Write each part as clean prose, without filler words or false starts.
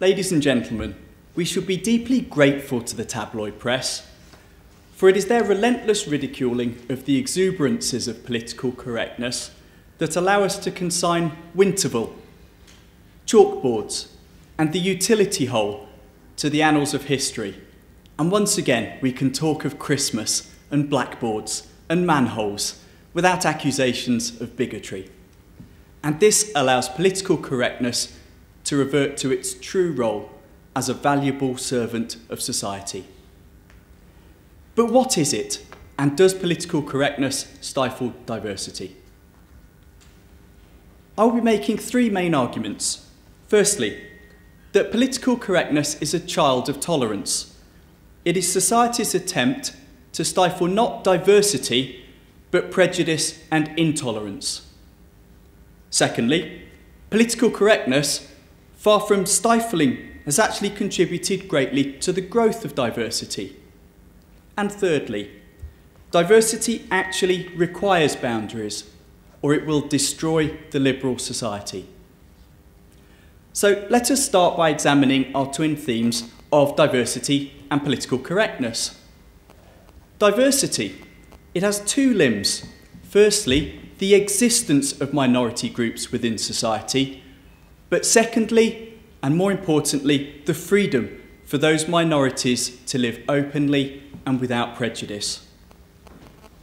Ladies and gentlemen, we should be deeply grateful to the tabloid press, for it is their relentless ridiculing of the exuberances of political correctness that allow us to consign Winterval, chalkboards, and the utility hole to the annals of history. And once again, we can talk of Christmas and blackboards and manholes without accusations of bigotry. And this allows political correctness to revert to its true role as a valuable servant of society. But what is it, and does political correctness stifle diversity? I will be making three main arguments. Firstly, that political correctness is a child of tolerance. It is society's attempt to stifle not diversity, but prejudice and intolerance. Secondly, political correctness, far from stifling, has actually contributed greatly to the growth of diversity. And thirdly, diversity actually requires boundaries, or it will destroy the liberal society. So let us start by examining our twin themes of diversity and political correctness. Diversity, it has two limbs. Firstly, the existence of minority groups within society, but secondly, and more importantly, the freedom for those minorities to live openly and without prejudice.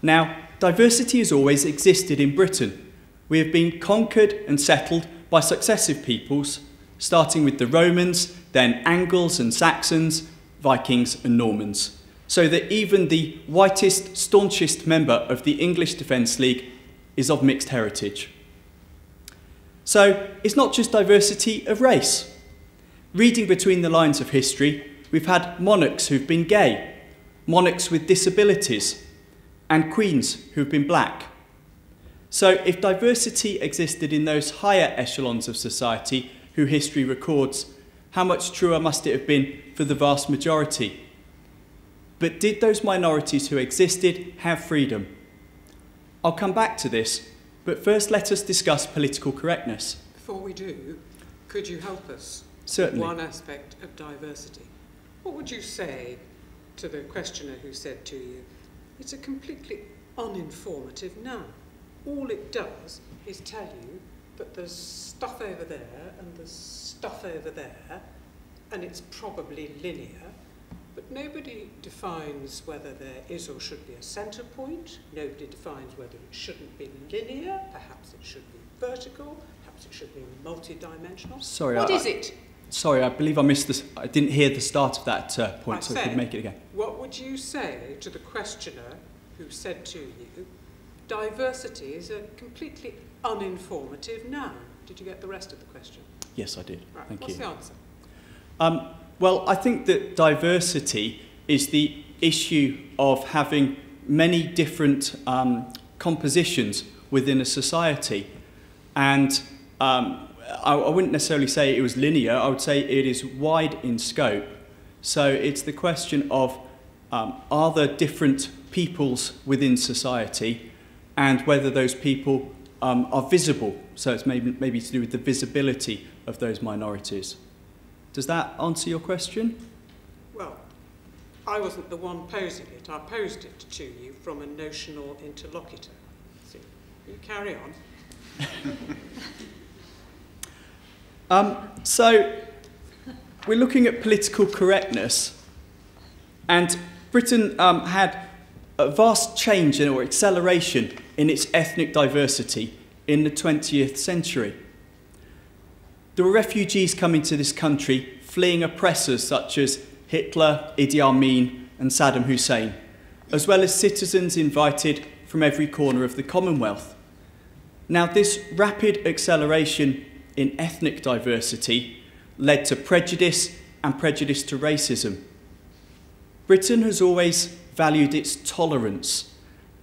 Now, diversity has always existed in Britain. We have been conquered and settled by successive peoples, starting with the Romans, then Angles and Saxons, Vikings and Normans, so that even the whitest, staunchest member of the English Defence League is of mixed heritage. So it's not just diversity of race. Reading between the lines of history, we've had monarchs who've been gay, monarchs with disabilities, and queens who've been black. So if diversity existed in those higher echelons of society who history records, how much truer must it have been for the vast majority? But did those minorities who existed have freedom? I'll come back to this, but first let us discuss political correctness. Before we do, could you help us? Certainly. One aspect of diversity. What would you say to the questioner who said to you, it's a completely uninformative noun. All it does is tell you that there's stuff over there and there's stuff over there, and it's probably linear, but nobody defines whether there is or should be a centre point. Nobody defines whether it shouldn't be linear. Perhaps it should be vertical. Perhaps it should be multi-dimensional. Sorry, what is it? Sorry, I believe I missed this. I didn't hear the start of that point, so I could make it again. What would you say to the questioner who said to you, diversity is a completely uninformative noun? Did you get the rest of the question? Yes, I did. Right. Thank you. What's the answer? Well, I think that diversity is the issue of having many different compositions within a society. And I wouldn't necessarily say it was linear. I would say it is wide in scope. So it's the question of are there different peoples within society and whether those people are visible. So it's maybe to do with the visibility of those minorities. Does that answer your question? Well, I wasn't the one posing it. I posed it to you from a notional interlocutor. So you carry on. So we're looking at political correctness, and Britain had a vast change or acceleration in its ethnic diversity in the 20th century. There were refugees coming to this country fleeing oppressors such as Hitler, Idi Amin and Saddam Hussein, as well as citizens invited from every corner of the Commonwealth. Now, this rapid acceleration in ethnic diversity led to prejudice and prejudice to racism. Britain has always valued its tolerance,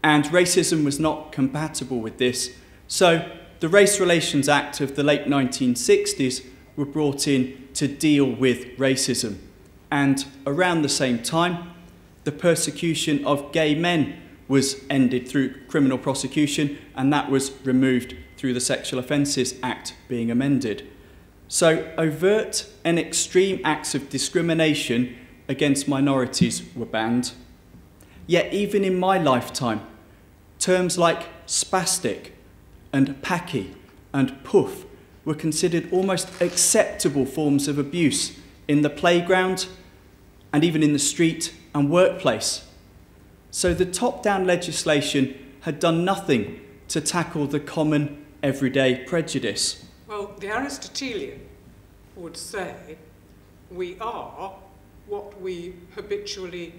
and racism was not compatible with this. So the Race Relations Act of the late 1960s were brought in to deal with racism. And around the same time, the persecution of gay men was ended through criminal prosecution, and that was removed through the Sexual Offences Act being amended. So overt and extreme acts of discrimination against minorities were banned. Yet even in my lifetime, terms like spastic and packy and puff were considered almost acceptable forms of abuse in the playground and even in the street and workplace. So the top-down legislation had done nothing to tackle the common everyday prejudice. Well, the Aristotelian would say we are what we habitually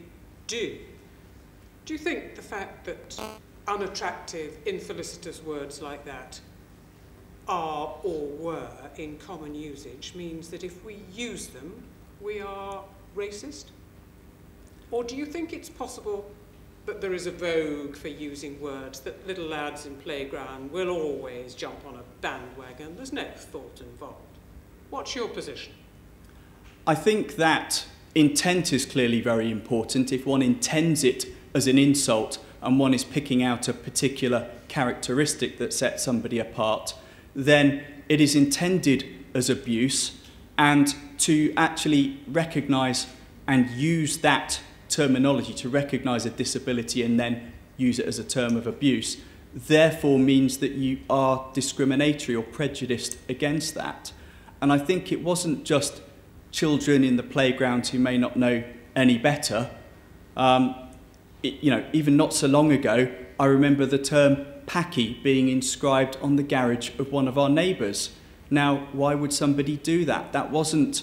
do. Do you think the fact that unattractive, infelicitous words like that are or were in common usage means that if we use them, we are racist? Or do you think it's possible that there is a vogue for using words that little lads in playground will always jump on a bandwagon? There's no thought involved. What's your position? I think that intent is clearly very important. If one intends it as an insult and one is picking out a particular characteristic that sets somebody apart, then it is intended as abuse, and to actually recognise and use that terminology to recognise a disability and then use it as a term of abuse therefore means that you are discriminatory or prejudiced against that. And I think it wasn't just children in the playground who may not know any better. Even not so long ago, I remember the term packy being inscribed on the garage of one of our neighbours. Now, why would somebody do that? That wasn't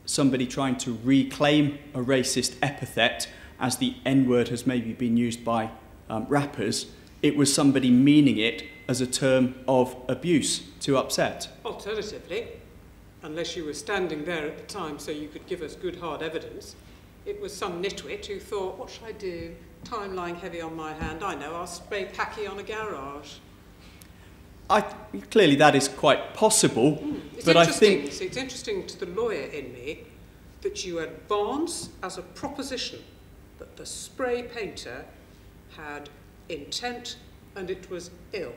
somebody trying to reclaim a racist epithet, as the N-word has maybe been used by rappers. It was somebody meaning it as a term of abuse to upset. Alternatively, unless you were standing there at the time so you could give us good hard evidence, it was some nitwit who thought, what should I do? Time lying heavy on my hand. I know, I'll spray packy on a garage. Clearly that is quite possible, but I think... See, it's interesting to the lawyer in me that you advance as a proposition that the spray painter had intent and it was ill.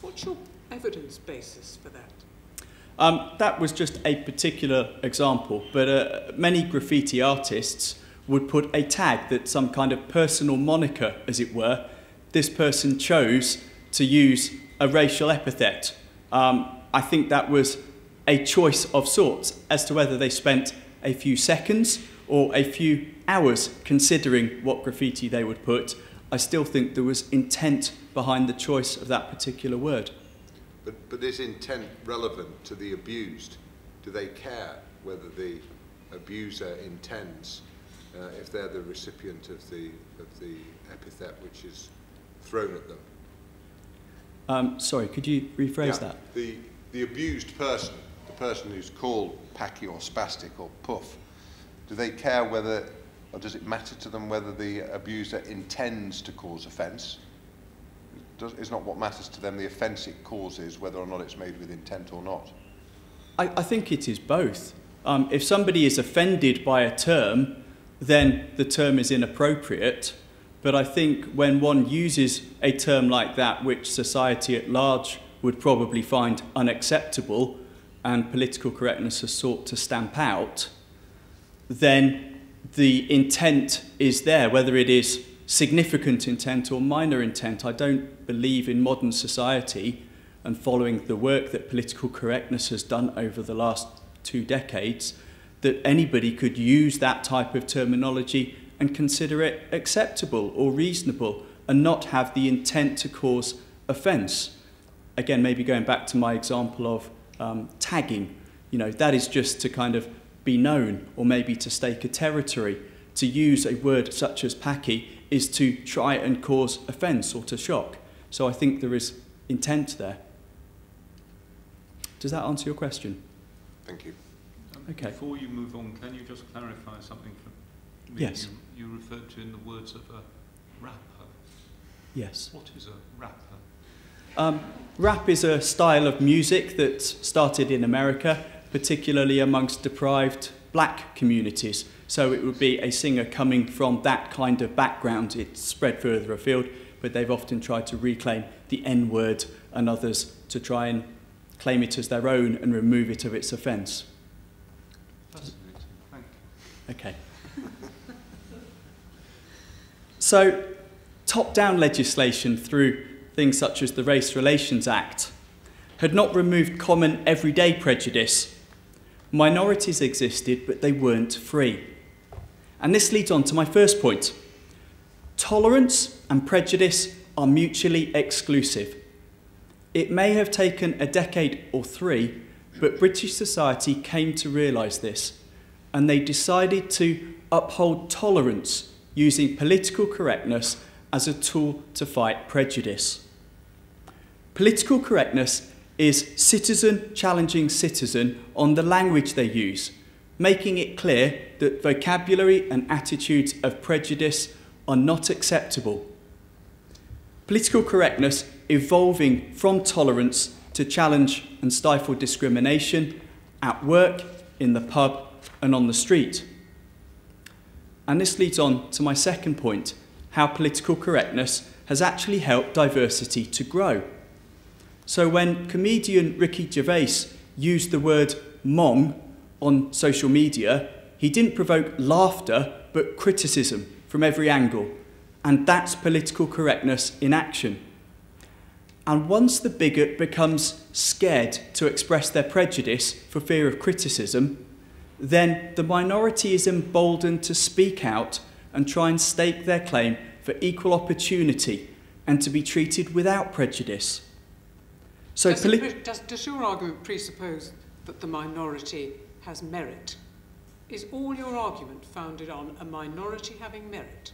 What's your evidence basis for that? That was just a particular example, but many graffiti artists would put a tag that's some kind of personal moniker, as it were. This person chose to use a racial epithet. I think that was a choice of sorts as to whether they spent a few seconds or a few hours considering what graffiti they would put. I still think there was intent behind the choice of that particular word. But is intent relevant to the abused? Do they care whether the abuser intends, if they're the recipient of the epithet which is thrown at them? Sorry, could you rephrase that? The abused person, the person who's called packy or spastic or puff, do they care whether, or does it matter to them whether the abuser intends to cause offence? It's not what matters to them the offence it causes, whether or not it's made with intent or not. I think it is both. If somebody is offended by a term, then the term is inappropriate. But I think when one uses a term like that, which society at large would probably find unacceptable and political correctness has sought to stamp out, then the intent is there, whether it is significant intent or minor intent. I don't believe in modern society, and following the work that political correctness has done over the last 2 decades, that anybody could use that type of terminology and consider it acceptable or reasonable and not have the intent to cause offence. Again, maybe going back to my example of tagging, that is just to kind of be known or maybe to stake a territory. To use a word such as packy is to try and cause offence or to shock. So I think there is intent there. Does that answer your question? Thank you. Okay. Before you move on, can you just clarify something for me? Yes. You referred to in the words of a rapper. Yes. What is a rapper? Rap is a style of music that started in America, particularly amongst deprived black communities. So it would be a singer coming from that kind of background. It's spread further afield, but they've often tried to reclaim the N-word and others to try and claim it as their own and remove it of its offence. Fascinating. Thank you. Okay. So, top-down legislation through things such as the Race Relations Act had not removed common everyday prejudice. Minorities existed, but they weren't free. And this leads on to my first point. Tolerance and prejudice are mutually exclusive. It may have taken a decade or three, but British society came to realise this, and they decided to uphold tolerance using political correctness as a tool to fight prejudice. Political correctness is citizen challenging citizen on the language they use, making it clear that vocabulary and attitudes of prejudice are not acceptable. Political correctness evolving from tolerance to challenge and stifle discrimination at work, in the pub, and on the street. And this leads on to my second point, how political correctness has actually helped diversity to grow. So when comedian Ricky Gervais used the word mong on social media, he didn't provoke laughter, but criticism from every angle. And that's political correctness in action. And once the bigot becomes scared to express their prejudice for fear of criticism, then the minority is emboldened to speak out and try and stake their claim for equal opportunity and to be treated without prejudice. So does your argument presuppose that the minority has merit? Is all your argument founded on a minority having merit?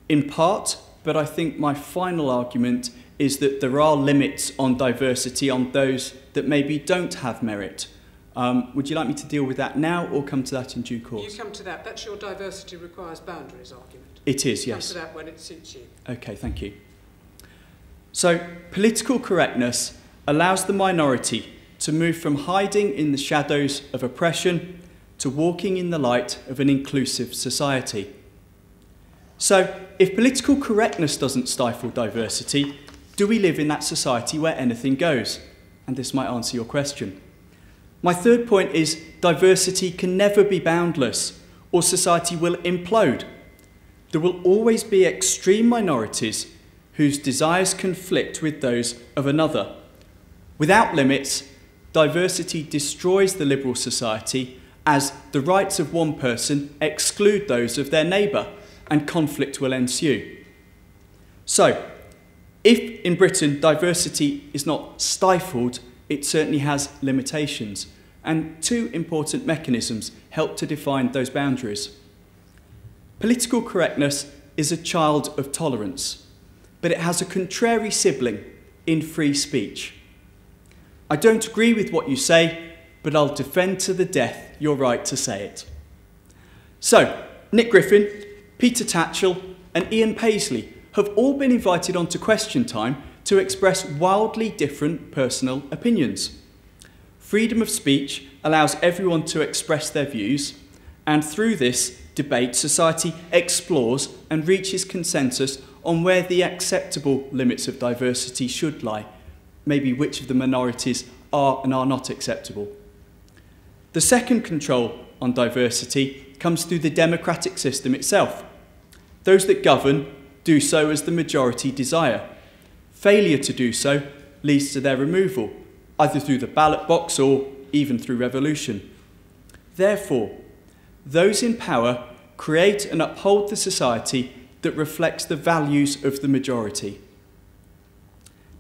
In part, but I think my final argument is that there are limits on diversity on those that maybe don't have merit. Would you like me to deal with that now or come to that in due course? You come to that. That's your diversity requires boundaries argument. It is, yes. Come to that when it suits you. Okay, thank you. So, political correctness allows the minority to move from hiding in the shadows of oppression to walking in the light of an inclusive society. So, if political correctness doesn't stifle diversity, do we live in that society where anything goes? And this might answer your question. My third point is diversity can never be boundless, or society will implode. There will always be extreme minorities whose desires conflict with those of another. Without limits, diversity destroys the liberal society as the rights of one person exclude those of their neighbour, and conflict will ensue. So, if in Britain diversity is not stifled, it certainly has limitations, and two important mechanisms help to define those boundaries. Political correctness is a child of tolerance, but it has a contrary sibling in free speech. I don't agree with what you say, but I'll defend to the death your right to say it. So, Nick Griffin, Peter Tatchell and Ian Paisley have all been invited onto Question Time to express wildly different personal opinions. Freedom of speech allows everyone to express their views, and through this debate, society explores and reaches consensus on where the acceptable limits of diversity should lie, maybe which of the minorities are and are not acceptable. The second control on diversity comes through the democratic system itself. Those that govern do so as the majority desire. Failure to do so leads to their removal, either through the ballot box or even through revolution. Therefore, those in power create and uphold the society that reflects the values of the majority.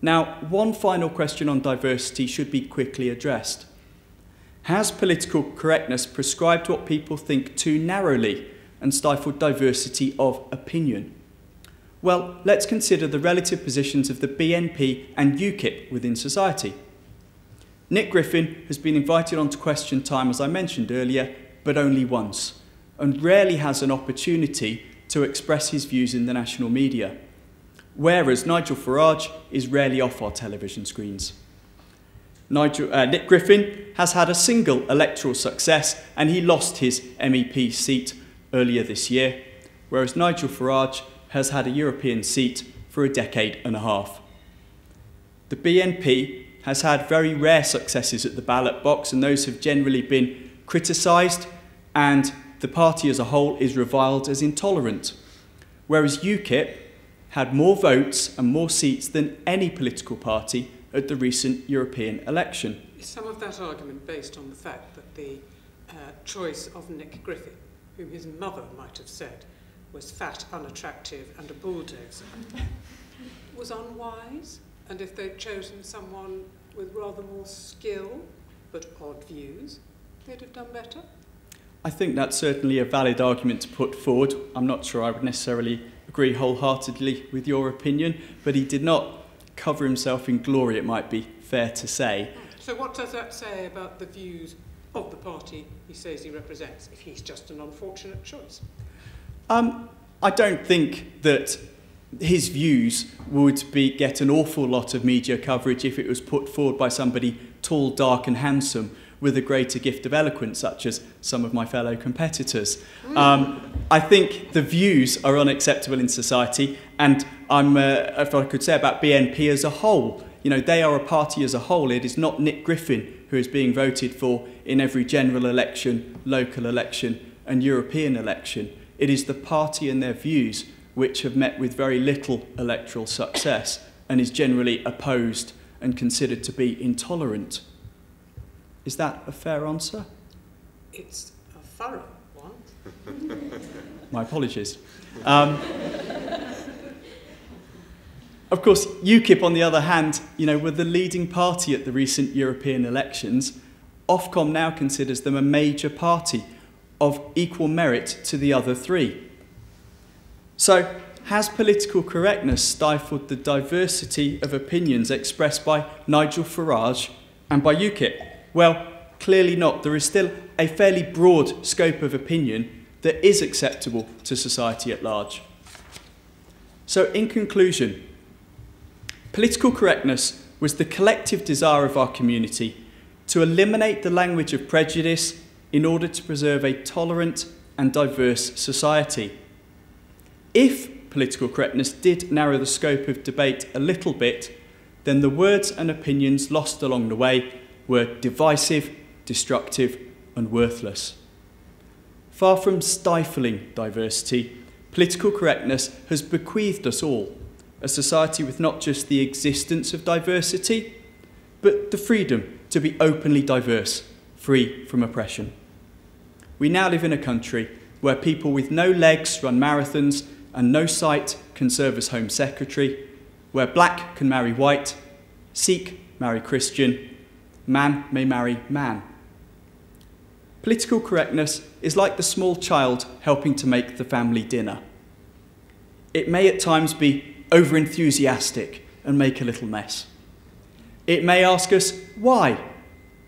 Now, one final question on diversity should be quickly addressed. Has political correctness prescribed what people think too narrowly and stifled diversity of opinion? Well, let's consider the relative positions of the BNP and UKIP within society. Nick Griffin has been invited onto Question Time, as I mentioned earlier, but only once, and rarely has an opportunity to express his views in the national media, whereas Nigel Farage is rarely off our television screens. Nick Griffin has had a single electoral success, and he lost his MEP seat earlier this year, whereas Nigel Farage has had a European seat for a decade and a half. The BNP has had very rare successes at the ballot box, and those have generally been criticised, and the party as a whole is reviled as intolerant. Whereas UKIP had more votes and more seats than any political party at the recent European election. Is some of that argument based on the fact that the choice of Nick Griffin, whom his mother might have said was fat, unattractive and a bulldozer, was unwise? And if they'd chosen someone with rather more skill but odd views, they'd have done better? I think that's certainly a valid argument to put forward. I'm not sure I would necessarily agree wholeheartedly with your opinion, but he did not cover himself in glory, it might be fair to say. So what does that say about the views of the party he says he represents, if he's just an unfortunate choice? I don't think that his views would get an awful lot of media coverage if it was put forward by somebody tall, dark and handsome with a greater gift of eloquence, such as some of my fellow competitors. I think the views are unacceptable in society, and if I could say about BNP as a whole, you know, they are a party as a whole. It is not Nick Griffin who is being voted for in every general election, local election and European election. It is the party and their views which have met with very little electoral success and is generally opposed and considered to be intolerant. Is that a fair answer? It's a thorough one. My apologies. Of course, UKIP, on the other hand, you know, were the leading party at the recent European elections. Ofcom now considers them a major party of equal merit to the other three. So, has political correctness stifled the diversity of opinions expressed by Nigel Farage and by UKIP? Well, clearly not. There is still a fairly broad scope of opinion that is acceptable to society at large. So, in conclusion, political correctness was the collective desire of our community to eliminate the language of prejudice in order to preserve a tolerant and diverse society. If political correctness did narrow the scope of debate a little bit, then the words and opinions lost along the way were divisive, destructive and worthless. Far from stifling diversity, political correctness has bequeathed us all a society with not just the existence of diversity, but the freedom to be openly diverse, free from oppression. We now live in a country where people with no legs run marathons and no sight can serve as Home Secretary, where black can marry white, Sikh marry Christian, man may marry man. Political correctness is like the small child helping to make the family dinner. It may at times be over-enthusiastic and make a little mess. It may ask us why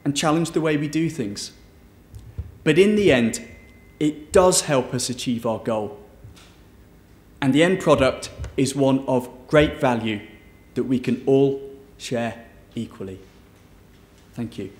and challenge the way we do things. But in the end, it does help us achieve our goal. And the end product is one of great value that we can all share equally. Thank you.